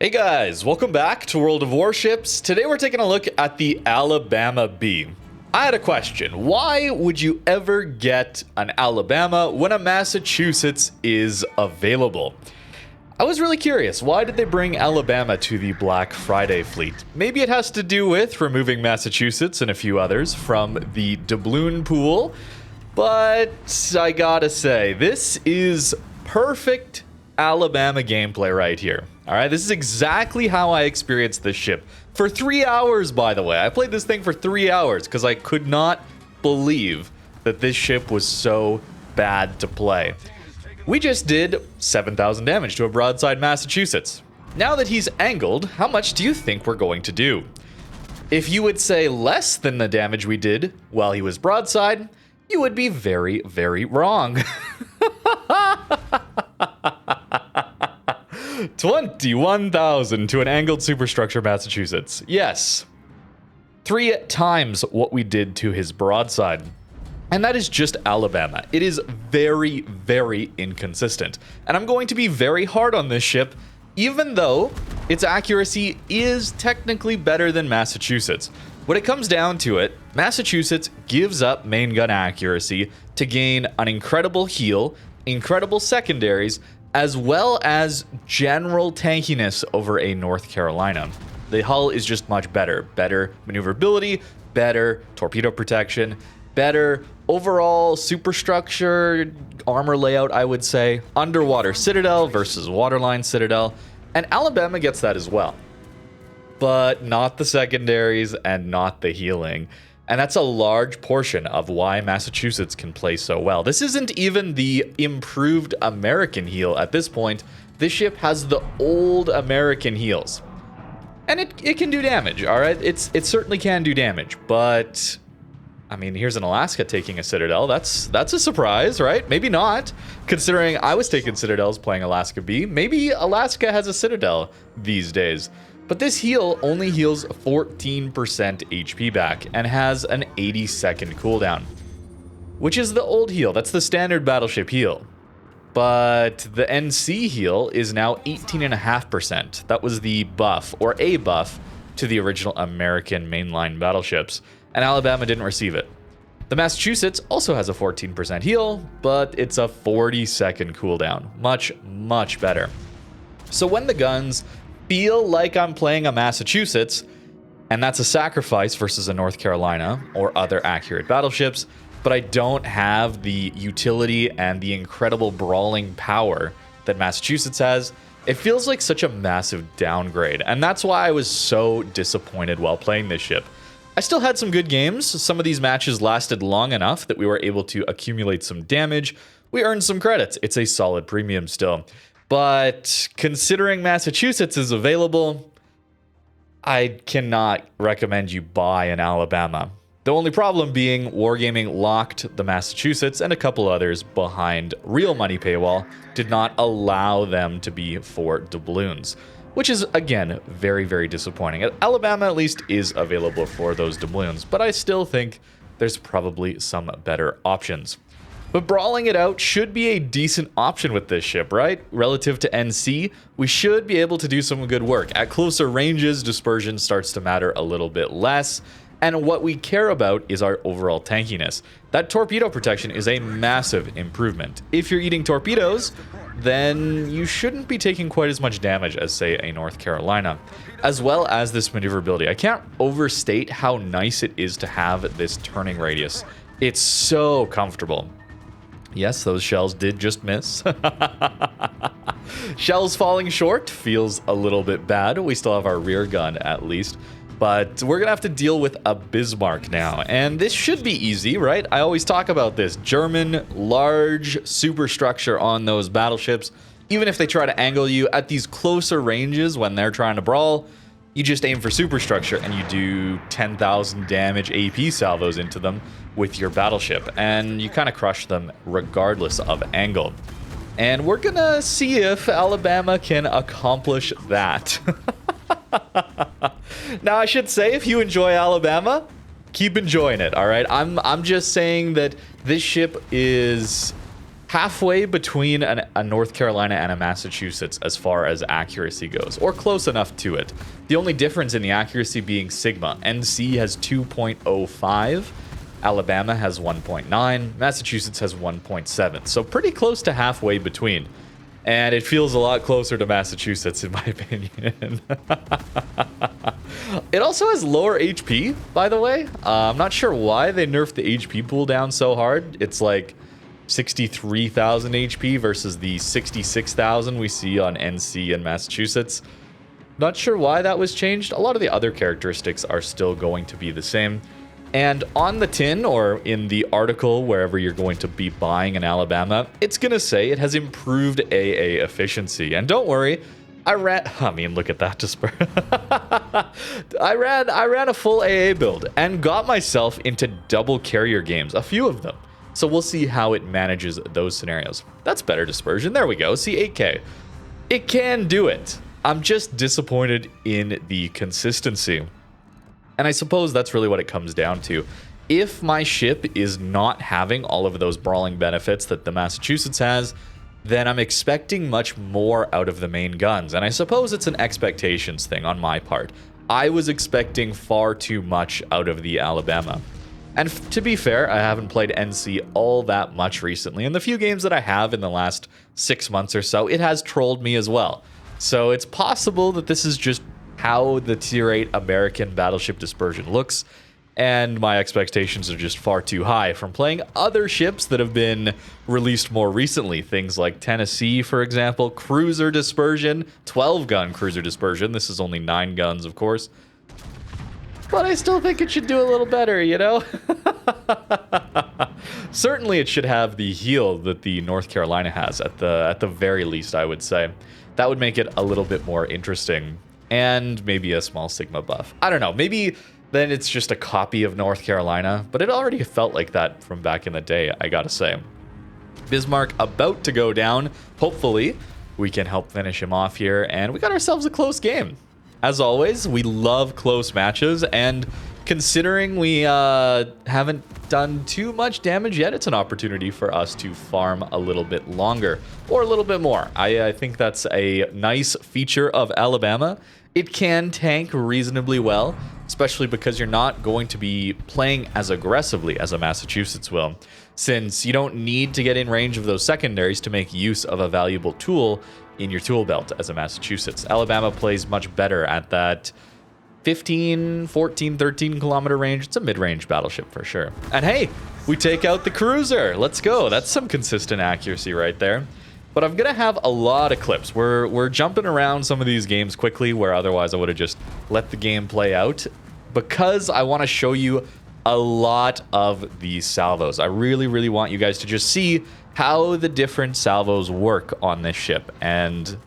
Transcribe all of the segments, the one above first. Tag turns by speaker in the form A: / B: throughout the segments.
A: Hey guys, welcome back to World of Warships. Today we're taking a look at the Alabama B. I had a question. Why would you ever get an Alabama when a Massachusetts is available? I was really curious. Why did they bring Alabama to the Black Friday fleet? Maybe it has to do with removing Massachusetts and a few others from the doubloon pool. But I gotta say, this is perfect Alabama gameplay right here. Alright, this is exactly how I experienced this ship. For 3 hours, by the way. I played this thing for 3 hours because I could not believe that this ship was so bad to play. We just did 7,000 damage to a broadside Massachusetts. Now that he's angled, how much do you think we're going to do? If you would say less than the damage we did while he was broadside, you would be very, very wrong. 21,000 to an angled superstructure Massachusetts. Yes. 3 times what we did to his broadside. And that is just Alabama. It is very, very inconsistent. And I'm going to be very hard on this ship, even though its accuracy is technically better than Massachusetts. When it comes down to it, Massachusetts gives up main gun accuracy to gain an incredible heal, incredible secondaries, as well as general tankiness over a North Carolina. The hull is just much better. Better maneuverability, better torpedo protection, better overall superstructure, armor layout, I would say. Underwater Citadel versus waterline Citadel. And Alabama gets that as well. But not the secondaries and not the healing. And that's a large portion of why Massachusetts can play so well. This isn't even the improved American heal at this point. This ship has the old American heals. And it can do damage, all right? It certainly can do damage, but I mean, here's an Alaska taking a Citadel. That's a surprise, right? Maybe not, considering I was taking Citadels playing Alaska B. Maybe Alaska has a Citadel these days. But this heal only heals 14% HP back and has an 80-second cooldown, which is the old heal. That's the standard battleship heal. But the NC heal is now 18.5%. That was the buff, or a buff, to the original American mainline battleships, and Alabama didn't receive it. The Massachusetts also has a 14% heal, but it's a 40-second cooldown. Much, much better. So when the guns feel like I'm playing a Massachusetts, and that's a sacrifice versus a North Carolina or other accurate battleships, but I don't have the utility and the incredible brawling power that Massachusetts has, it feels like such a massive downgrade, and that's why I was so disappointed while playing this ship. I still had some good games. Some of these matches lasted long enough that we were able to accumulate some damage. We earned some credits. It's a solid premium still. But considering Massachusetts is available, I cannot recommend you buy an Alabama. The only problem being Wargaming locked the Massachusetts and a couple others behind real money paywall, did not allow them to be for doubloons, which is, again, very, very disappointing. Alabama at least is available for those doubloons, but I still think there's probably some better options. But brawling it out should be a decent option with this ship, right? Relative to NC, we should be able to do some good work. At closer ranges, dispersion starts to matter a little bit less. And what we care about is our overall tankiness. That torpedo protection is a massive improvement. If you're eating torpedoes, then you shouldn't be taking quite as much damage as, say, a North Carolina. As well as this maneuverability. I can't overstate how nice it is to have this turning radius. It's so comfortable. Yes, those shells did just miss. Shells falling short feels a little bit bad. We still have our rear gun at least. But we're going to have to deal with a Bismarck now. And this should be easy, right? I always talk about this. German, large superstructure on those battleships. Even if they try to angle you at these closer ranges when they're trying to brawl, you just aim for superstructure and you do 10,000 damage AP salvos into them with your battleship. And you kind of crush them regardless of angle. And we're going to see if Alabama can accomplish that. Now, I should say, if you enjoy Alabama, keep enjoying it, all right? I'm just saying that this ship halfway between a North Carolina and a Massachusetts as far as accuracy goes, or close enough to it. The only difference in the accuracy being Sigma. NC has 2.05, Alabama has 1.9, Massachusetts has 1.7, so pretty close to halfway between. And it feels a lot closer to Massachusetts, in my opinion. It also has lower HP, by the way. I'm not sure why they nerfed the HP pool down so hard. It's like 63,000 HP versus the 66,000 we see on NC and Massachusetts. Not sure why that was changed. A lot of the other characteristics are still going to be the same. And on the tin, or in the article, wherever you're going to be buying in Alabama, it's going to say it has improved AA efficiency. And don't worry, look at that disperse. I ran a full AA build and got myself into double carrier games, a few of them. So we'll see how it manages those scenarios. That's better dispersion. There we go. See, 8K. It can do it. I'm just disappointed in the consistency. And I suppose that's really what it comes down to. If my ship is not having all of those brawling benefits that the Massachusetts has, then I'm expecting much more out of the main guns. And I suppose it's an expectations thing on my part. I was expecting far too much out of the Alabama. And to be fair, I haven't played NC all that much recently. In the few games that I have in the last 6 months or so, it has trolled me as well. So it's possible that this is just how the Tier 8 American battleship dispersion looks, and my expectations are just far too high from playing other ships that have been released more recently. Things like Tennessee, for example, cruiser dispersion, 12-gun cruiser dispersion. This is only 9 guns, of course. But I still think it should do a little better, you know? Certainly it should have the heal that the North Carolina has, at the very least, I would say. That would make it a little bit more interesting. And maybe a small Sigma buff. I don't know, maybe then it's just a copy of North Carolina, but it already felt like that from back in the day, I gotta say. Bismarck about to go down. Hopefully, we can help finish him off here, and we got ourselves a close game. As always, we love close matches, and considering we haven't done too much damage yet, it's an opportunity for us to farm a little bit longer, or a little bit more. I think that's a nice feature of Alabama. It can tank reasonably well, especially because you're not going to be playing as aggressively as a Massachusetts will, since you don't need to get in range of those secondaries to make use of a valuable tool in your tool belt as a Massachusetts. Alabama plays much better at that 15, 14, 13 kilometer range. It's a mid-range battleship for sure. And hey, we take out the cruiser. Let's go. That's some consistent accuracy right there. But I'm going to have a lot of clips. We're jumping around some of these games quickly, where otherwise I would have just let the game play out, because I want to show you a lot of these salvos. I really, really want you guys to just see how the different salvos work on this ship. And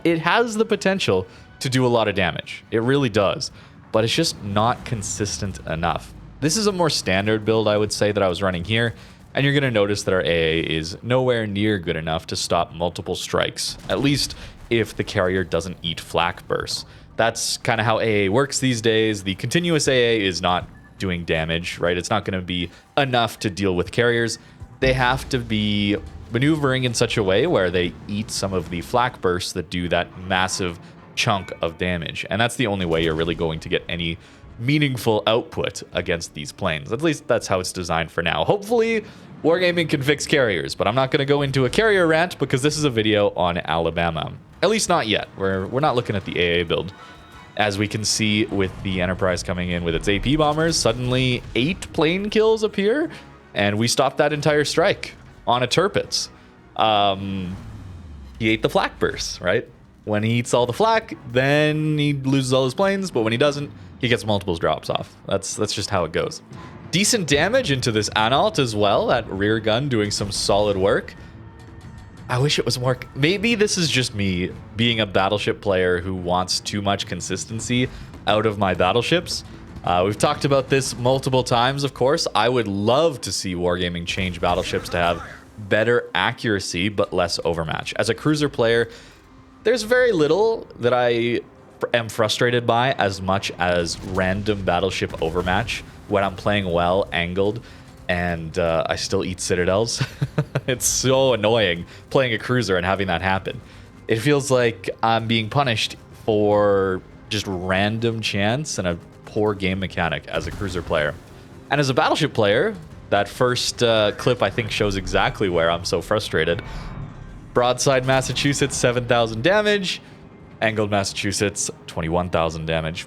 A: it has the potential to do a lot of damage. It really does. But it's just not consistent enough. This is a more standard build, I would say, that I was running here. And you're going to notice that our AA is nowhere near good enough to stop multiple strikes, at least if the carrier doesn't eat flak bursts. That's kind of how AA works these days. The continuous AA is not doing damage, right? It's not going to be enough to deal with carriers. They have to be maneuvering in such a way where they eat some of the flak bursts that do that massive chunk of damage. And that's the only way you're really going to get any meaningful output against these planes. At least that's how it's designed for now. Hopefully, Wargaming can fix carriers, but I'm not going to go into a carrier rant because this is a video on Alabama. At least not yet. We're not looking at the AA build. As we can see with the Enterprise coming in with its AP bombers, suddenly 8 plane kills appear, and we stopped that entire strike on a Tirpitz. He ate the flak bursts, right? When he eats all the flak, then he loses all his planes, but when he doesn't, he gets multiple drops off. That's just how it goes. Decent damage into this Anhalt as well. That rear gun doing some solid work. I wish it was more... Maybe this is just me being a battleship player who wants too much consistency out of my battleships. We've talked about this multiple times, of course. I would love to see Wargaming change battleships to have better accuracy, but less overmatch. As a cruiser player, there's very little that I am frustrated by as much as random battleship overmatch when I'm playing well angled and I still eat citadels. It's so annoying playing a cruiser and having that happen. It feels like I'm being punished for just random chance and a poor game mechanic as a cruiser player. And as a battleship player, that first clip I think shows exactly where I'm so frustrated. Broadside Massachusetts, 7,000 damage. Angled Massachusetts, 21,000 damage.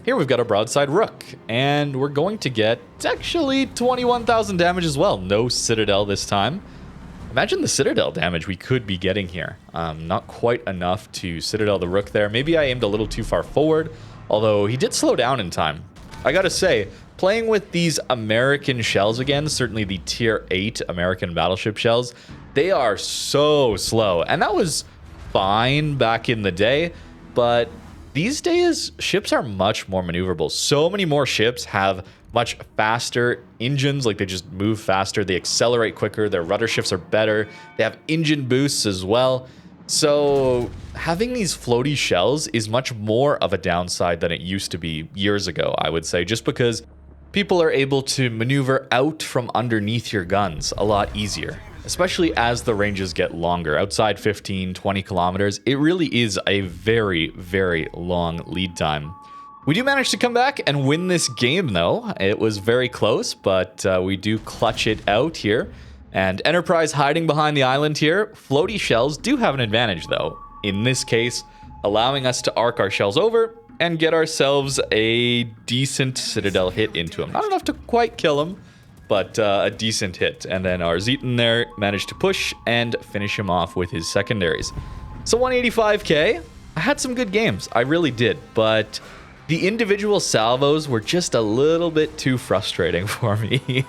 A: Here we've got a broadside Rook, and we're going to get actually 21,000 damage as well. No Citadel this time. Imagine the Citadel damage we could be getting here. Not quite enough to Citadel the Rook there. Maybe I aimed a little too far forward, although he did slow down in time. I gotta say, playing with these American shells again, certainly the tier 8 American battleship shells, they are so slow. And that was fine back in the day, but these days, ships are much more maneuverable. So many more ships have much faster engines, like they just move faster, they accelerate quicker, their rudder shifts are better, they have engine boosts as well. So having these floaty shells is much more of a downside than it used to be years ago, I would say, just because people are able to maneuver out from underneath your guns a lot easier. Especially as the ranges get longer, outside 15, 20 kilometers, it really is a very, very long lead time. We do manage to come back and win this game, though. It was very close, but we do clutch it out here. And Enterprise hiding behind the island here. Floaty shells do have an advantage, though. In this case, allowing us to arc our shells over and get ourselves a decent Citadel hit into him. Not enough to quite kill him, but a decent hit. And then our Zeton there managed to push and finish him off with his secondaries. So 185k. I had some good games. I really did. But the individual salvos were just a little bit too frustrating for me.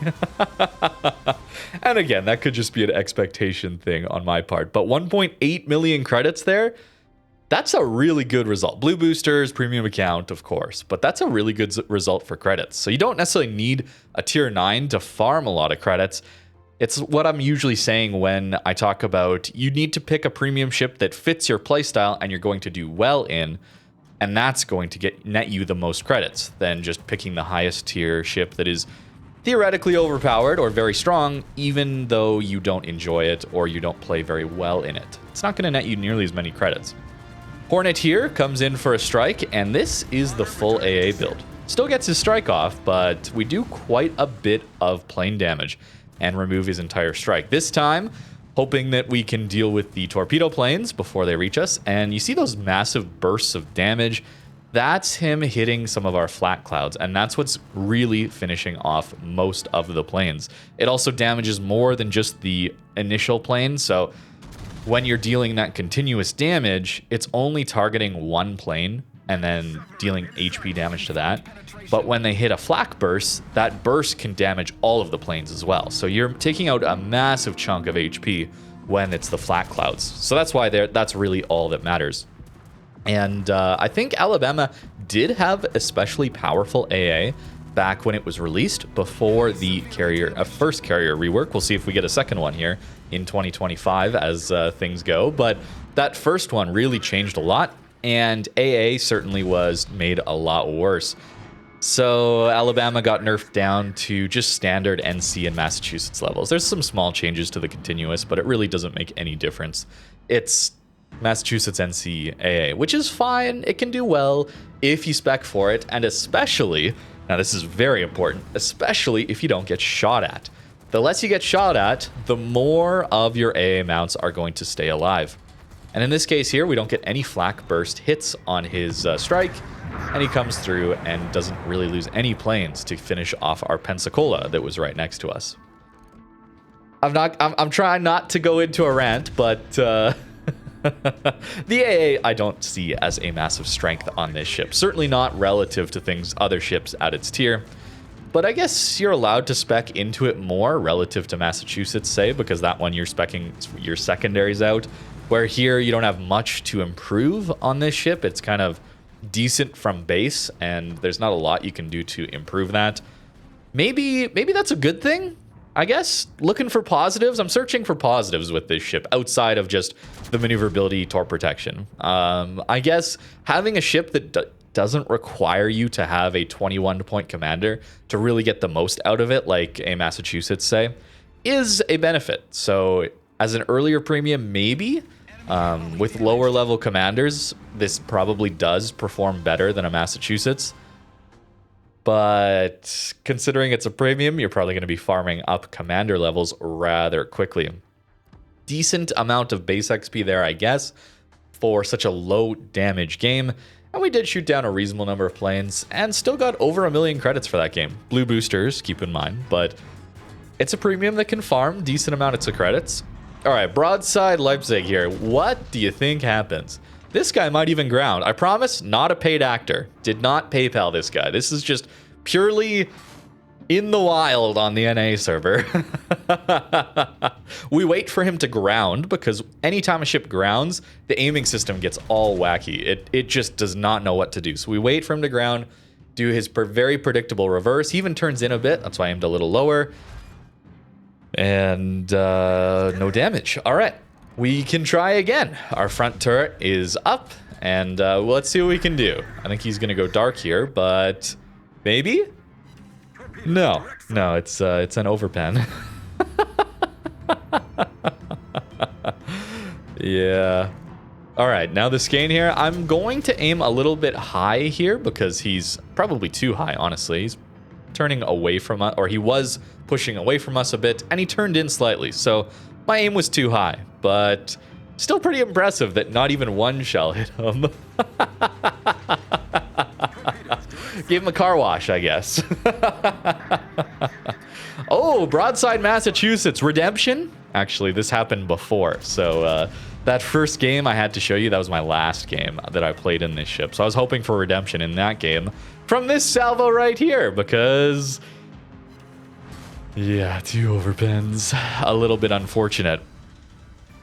A: And again, that could just be an expectation thing on my part. But 1.8 million credits there. That's a really good result. Blue boosters, premium account, of course, but that's a really good result for credits. So you don't necessarily need a tier 9 to farm a lot of credits. It's what I'm usually saying when I talk about you need to pick a premium ship that fits your playstyle and you're going to do well in, and that's going to net you the most credits than just picking the highest tier ship that is theoretically overpowered or very strong, even though you don't enjoy it or you don't play very well in it. It's not going to net you nearly as many credits. Hornet here comes in for a strike, and this is the full AA build. Still gets his strike off, but we do quite a bit of plane damage and remove his entire strike. This time, hoping that we can deal with the torpedo planes before they reach us, and you see those massive bursts of damage. That's him hitting some of our flat clouds, and that's what's really finishing off most of the planes. It also damages more than just the initial plane, so when you're dealing that continuous damage, it's only targeting one plane and then dealing HP damage to that. But when they hit a flak burst, that burst can damage all of the planes as well. So you're taking out a massive chunk of HP when it's the flak clouds. So that's why that's really all that matters. And I think Alabama did have especially powerful AA back when it was released before the first carrier rework. We'll see if we get a second one here in 2025 as things go. But that first one really changed a lot, and AA certainly was made a lot worse. So Alabama got nerfed down to just standard NC and Massachusetts levels. There's some small changes to the continuous, but it really doesn't make any difference. It's Massachusetts NC AA, which is fine. It can do well if you spec for it, and especially, now this is very important, especially if you don't get shot at. The less you get shot at, the more of your AA mounts are going to stay alive. And in this case here, we don't get any flak burst hits on his strike, and he comes through and doesn't really lose any planes to finish off our Pensacola that was right next to us. I'm trying not to go into a rant, but the AA I don't see as a massive strength on this ship. Certainly not relative to other ships at its tier. But I guess you're allowed to spec into it more relative to Massachusetts, say, because that one you're speccing your secondaries out. Where here you don't have much to improve on this ship. It's kind of decent from base, and there's not a lot you can do to improve that. Maybe that's a good thing, I guess. Looking for positives. I'm searching for positives with this ship outside of just the maneuverability, torp protection. I guess having a ship that doesn't require you to have a 21-point commander to really get the most out of it, like a Massachusetts, say, is a benefit. So as an earlier premium, maybe with lower level commanders, this probably does perform better than a Massachusetts. But considering it's a premium, you're probably going to be farming up commander levels rather quickly. Decent amount of base XP there, I guess, for such a low damage game. And we did shoot down a reasonable number of planes and still got over 1 million credits for that game. Blue boosters, keep in mind, but it's a premium that can farm decent amounts of credits. All right, broadside Leipzig here. What do you think happens? This guy might even ground. I promise, not a paid actor. Did not PayPal this guy. This is just purely in the wild on the NA server. We wait for him to ground because anytime a ship grounds, the aiming system gets all wacky. It just does not know what to do. So we wait for him to ground, do his very predictable reverse. He even turns in a bit. That's why I aimed a little lower. And no damage. All right. We can try again. Our front turret is up, and well, let's see what we can do. I think he's going to go dark here, but maybe? No, it's an overpen. Yeah. All right, now the skein here. I'm going to aim a little bit high here because he's probably too high, honestly. He's turning away from us, or he was pushing away from us a bit, and he turned in slightly. So my aim was too high, but still pretty impressive that not even one shell hit him. Gave him a car wash, I guess. Oh, broadside Massachusetts redemption. Actually, this happened before. So that first game I had to show you, that was my last game that I played in this ship. So I was hoping for redemption in that game from this salvo right here because, yeah, 2 overpens. A little bit unfortunate.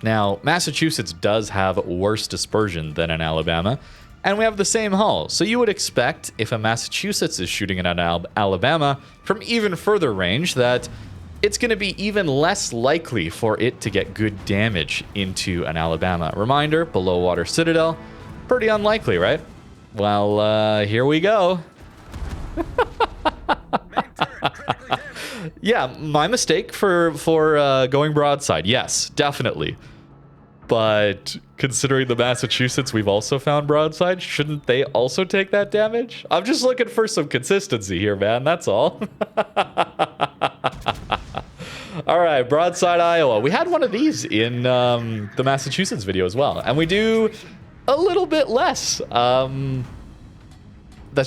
A: Now, Massachusetts does have worse dispersion than an Alabama, and we have the same hull. So you would expect if a Massachusetts is shooting at an Alabama from even further range that it's going to be even less likely for it to get good damage into an Alabama. Reminder, below water citadel, pretty unlikely, right? Well, here we go. Yeah, my mistake for going broadside. Yes, definitely. But considering the Massachusetts we've also found broadside, shouldn't they also take that damage? I'm just looking for some consistency here, man. That's all. All right, broadside Iowa. We had one of these in the Massachusetts video as well. And we do a little bit less. That's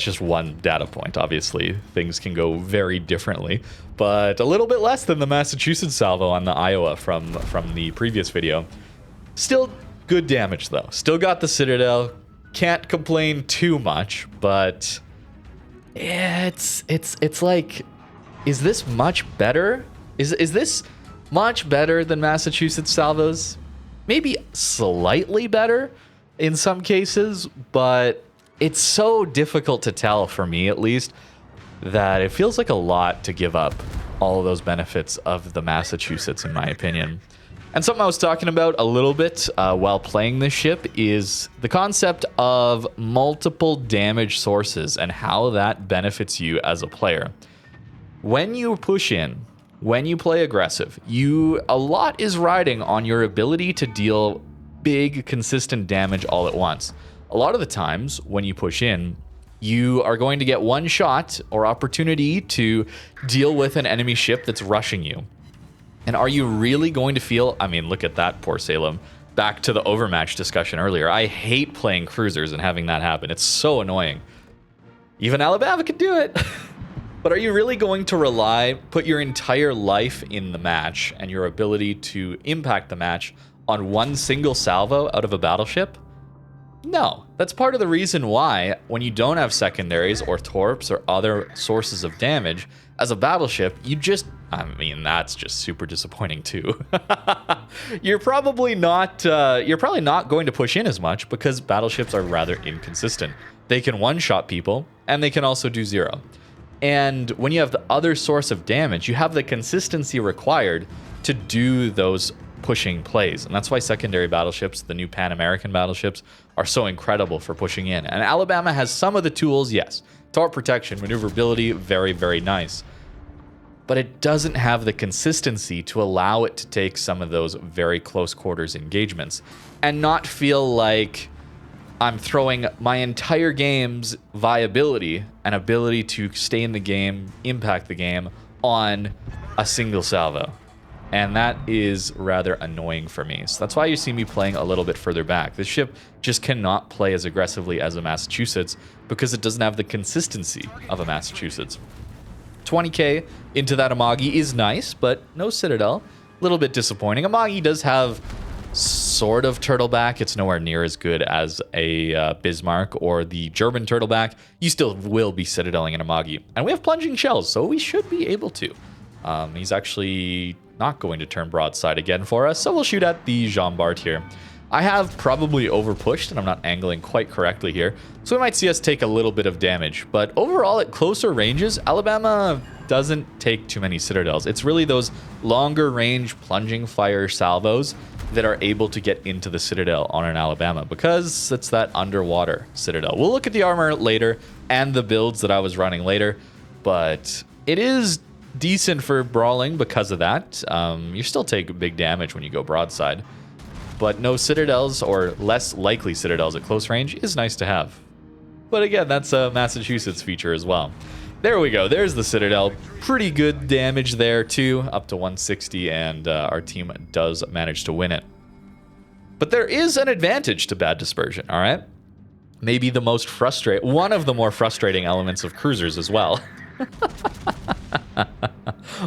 A: just one data point. Obviously, things can go very differently. But a little bit less than the Massachusetts salvo on the Iowa from the previous video. Still good damage, though. Still got the Citadel. Can't complain too much, but it's like, is this much better? Is this much better than Massachusetts salvos? Maybe slightly better in some cases, but it's so difficult to tell, for me at least, that it feels like a lot to give up all of those benefits of the Massachusetts, in my opinion. And something I was talking about a little bit while playing this ship is the concept of multiple damage sources and how that benefits you as a player. When you push in, when you play aggressive, a lot is riding on your ability to deal big, consistent damage all at once. A lot of the times when you push in, you are going to get one shot or opportunity to deal with an enemy ship that's rushing you. And are you really going to feel, I mean, look at that, poor Salem. Back to the overmatch discussion earlier. I hate playing cruisers and having that happen. It's so annoying. Even Alabama could do it. But are you really going to put your entire life in the match and your ability to impact the match on one single salvo out of a battleship? No. That's part of the reason why, when you don't have secondaries or torps or other sources of damage, as a battleship, that's just super disappointing too. You're probably not going to push in as much because battleships are rather inconsistent. They can one-shot people, and they can also do 0. And when you have the other source of damage, you have the consistency required to do those pushing plays. And that's why secondary battleships, the new Pan American battleships, are so incredible for pushing in. And Alabama has some of the tools, yes. Turret protection, maneuverability, very, very nice. But it doesn't have the consistency to allow it to take some of those very close quarters engagements and not feel like I'm throwing my entire game's viability and ability to stay in the game, impact the game, on a single salvo. And that is rather annoying for me. So that's why you see me playing a little bit further back. This ship just cannot play as aggressively as a Massachusetts because it doesn't have the consistency of a Massachusetts. 20k into that Amagi is nice, but no Citadel. A little bit disappointing. Amagi does have sort of turtleback. It's nowhere near as good as a Bismarck or the German turtleback. You still will be Citadeling an Amagi. And we have plunging shells, so we should be able to. He's actually not going to turn broadside again for us, so we'll shoot at the Jean Bart here. I have probably overpushed, and I'm not angling quite correctly here, so we might see us take a little bit of damage. But overall, at closer ranges, Alabama doesn't take too many Citadels. It's really those longer range plunging fire salvos that are able to get into the Citadel on an Alabama, because it's that underwater Citadel. We'll look at the armor later and the builds that I was running later, but it is decent for brawling because of that. You still take big damage when you go broadside, but no Citadels, or less likely Citadels at close range, is nice to have. But again, that's a Massachusetts feature as well. There we go. There's the Citadel. Pretty good damage there too, up to 160, and our team does manage to win it. But there is an advantage to bad dispersion, all right? Maybe the most one of the more frustrating elements of cruisers as well.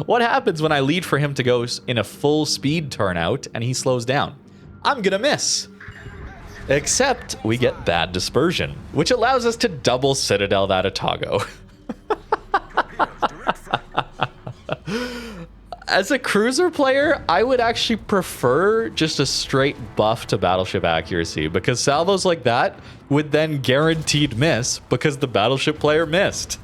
A: What happens when I lead for him to go in a full speed turnout and he slows down? I'm gonna miss. Except we get bad dispersion, which allows us to double Citadel that Atago. As a cruiser player, I would actually prefer just a straight buff to battleship accuracy, because salvos like that would then guaranteed miss because the battleship player missed.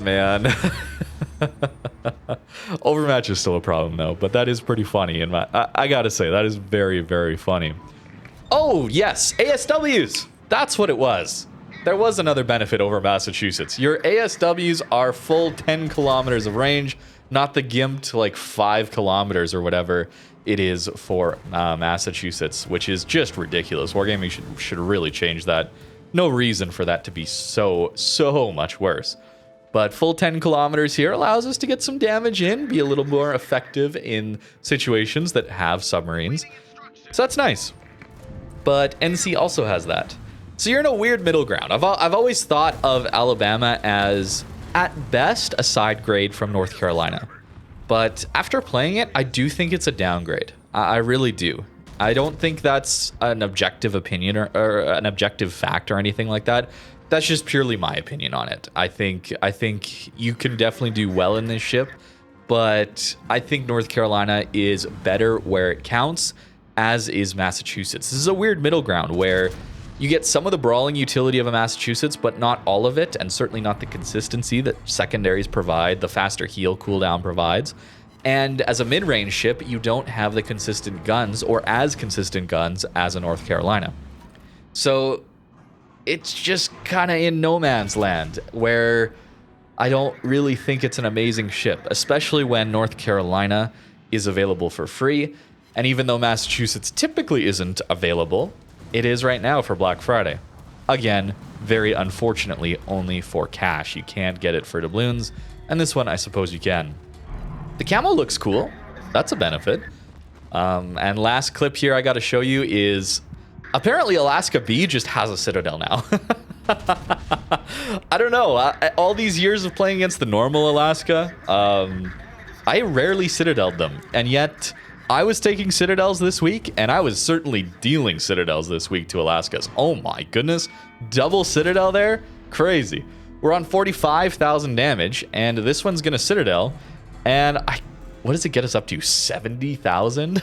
A: Man. Overmatch is still a problem though, but that is pretty funny. And I gotta say, that is very, very funny. Oh, yes, ASWs. That's what it was. There was another benefit over Massachusetts. Your ASWs are full 10 kilometers of range, not the GIMP to like 5 kilometers or whatever it is for Massachusetts, which is just ridiculous. Wargaming should really change that. No reason for that to be so much worse. But full 10 kilometers here allows us to get some damage in, be a little more effective in situations that have submarines. So that's nice. But NC also has that. So you're in a weird middle ground. I've always thought of Alabama as, at best, a side grade from North Carolina. But after playing it, I do think it's a downgrade. I really do. I don't think that's an objective opinion or an objective fact or anything like that. That's just purely my opinion on it. I think you can definitely do well in this ship, but I think North Carolina is better where it counts, as is Massachusetts. This is a weird middle ground where you get some of the brawling utility of a Massachusetts, but not all of it, and certainly not the consistency that secondaries provide, the faster heal cooldown provides. And as a mid-range ship, you don't have the consistent guns, or as consistent guns, as a North Carolina. So it's just kind of in no man's land, where I don't really think it's an amazing ship, especially when North Carolina is available for free. And even though Massachusetts typically isn't available, it is right now for Black Friday. Again, very unfortunately, only for cash. You can't get it for doubloons, and this one I suppose you can. The camo looks cool. That's a benefit. And last clip here I got to show you is apparently Alaska B just has a Citadel now. I don't know. All these years of playing against the normal Alaska, I rarely Citadeled them, and yet I was taking Citadels this week, and I was certainly dealing Citadels this week to Alaskas. Oh my goodness. Double Citadel there? Crazy. We're on 45,000 damage, and this one's going to Citadel. And what does it get us up to? 70,000?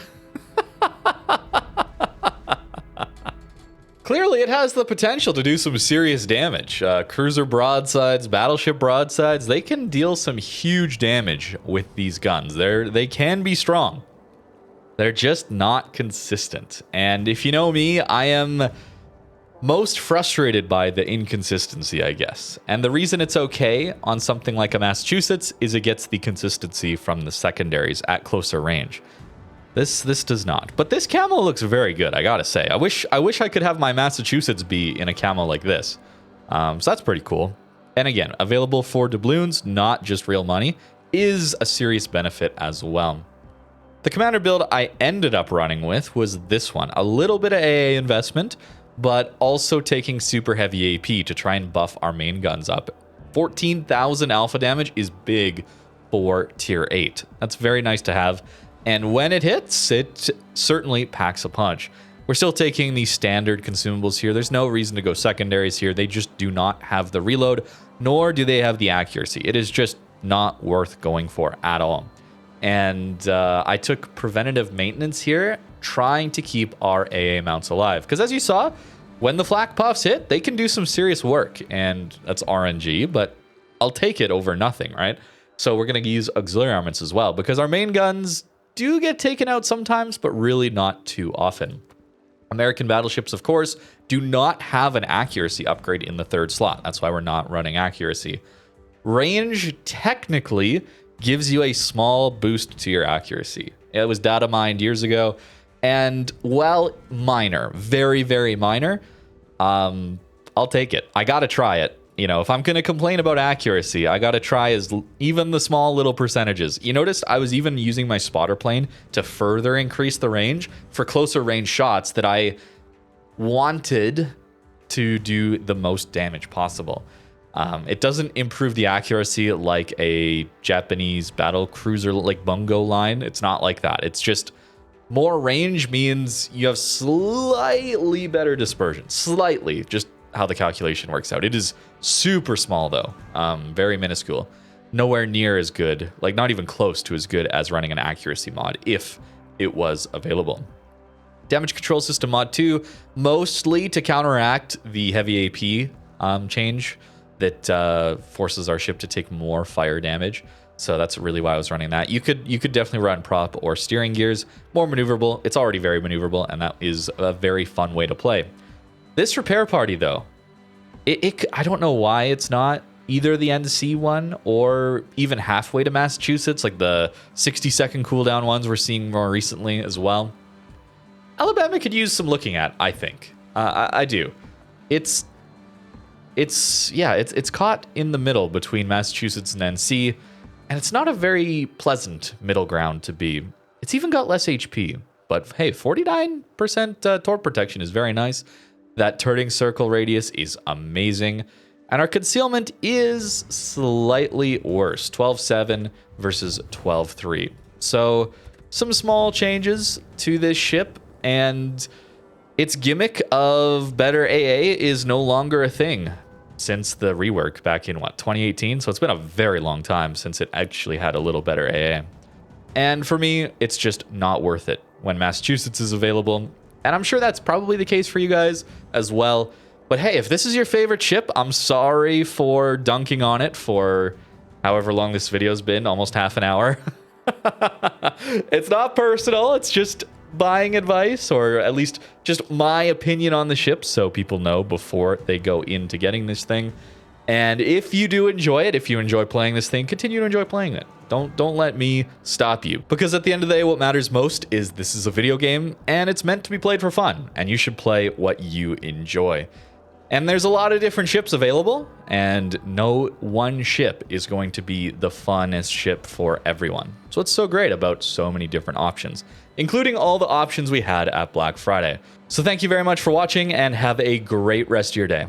A: Clearly, it has the potential to do some serious damage. Cruiser broadsides, battleship broadsides, they can deal some huge damage with these guns. They can be strong. They're just not consistent. And if you know me, I am most frustrated by the inconsistency, I guess. And the reason it's okay on something like a Massachusetts is it gets the consistency from the secondaries at closer range. This does not. But this camo looks very good, I gotta say. I wish I could have my Massachusetts be in a camo like this. So that's pretty cool. And again, available for doubloons, not just real money, is a serious benefit as well. The commander build I ended up running with was this one. A little bit of AA investment, but also taking super heavy AP to try and buff our main guns up. 14,000 alpha damage is big for tier 8. That's very nice to have. And when it hits, it certainly packs a punch. We're still taking the standard consumables here. There's no reason to go secondaries here. They just do not have the reload, nor do they have the accuracy. It is just not worth going for at all. And I took preventative maintenance here, trying to keep our AA mounts alive. Because as you saw, when the flak puffs hit, they can do some serious work. And that's RNG, but I'll take it over nothing, right? So we're going to use auxiliary armaments as well, because our main guns do get taken out sometimes, but really not too often. American battleships, of course, do not have an accuracy upgrade in the 3rd slot. That's why we're not running accuracy. Range technically gives you a small boost to your accuracy. It was data mined years ago, and well, minor, very, very minor. I'll take it. I gotta try it. You know, if I'm gonna complain about accuracy, I gotta try even the small little percentages. You noticed I was even using my spotter plane to further increase the range for closer range shots that I wanted to do the most damage possible. It doesn't improve the accuracy like a Japanese battle cruiser like Bungo line. It's not like that. It's just more range means you have slightly better dispersion. Slightly, just how the calculation works out. It is super small though, very minuscule. Nowhere near as good, like not even close to as good as running an accuracy mod if it was available. Damage control system mod 2, mostly to counteract the heavy AP change that forces our ship to take more fire damage. So that's really why I was running that. You could definitely run prop or steering gears, more maneuverable. It's already very maneuverable, and that is a very fun way to play. This repair party, though, I don't know why it's not either the NC one or even halfway to Massachusetts, like the 60-second cooldown ones we're seeing more recently as well. Alabama could use some looking at, I think. I do. It's caught in the middle between Massachusetts and NC, and it's not a very pleasant middle ground to be. It's even got less HP, but hey, 49% torque protection is very nice. That turning circle radius is amazing, and our concealment is slightly worse, 12.7 versus 12.3. So some small changes to this ship, and its gimmick of better AA is no longer a thing since the rework back in, 2018? So it's been a very long time since it actually had a little better AA. And for me, it's just not worth it when Massachusetts is available. And I'm sure that's probably the case for you guys as well. But hey, if this is your favorite ship, I'm sorry for dunking on it for however long this video's been, almost half an hour. It's not personal, it's just buying advice, or at least just my opinion on the ship, so people know before they go into getting this thing. And if you do enjoy it, if you enjoy playing this thing, continue to enjoy playing it. Don't let me stop you, because at the end of the day, what matters most is this is a video game and it's meant to be played for fun, and you should play what you enjoy. And there's a lot of different ships available, and no one ship is going to be the funnest ship for everyone. So it's so great about so many different options, including all the options we had at Black Friday. So thank you very much for watching, and have a great rest of your day.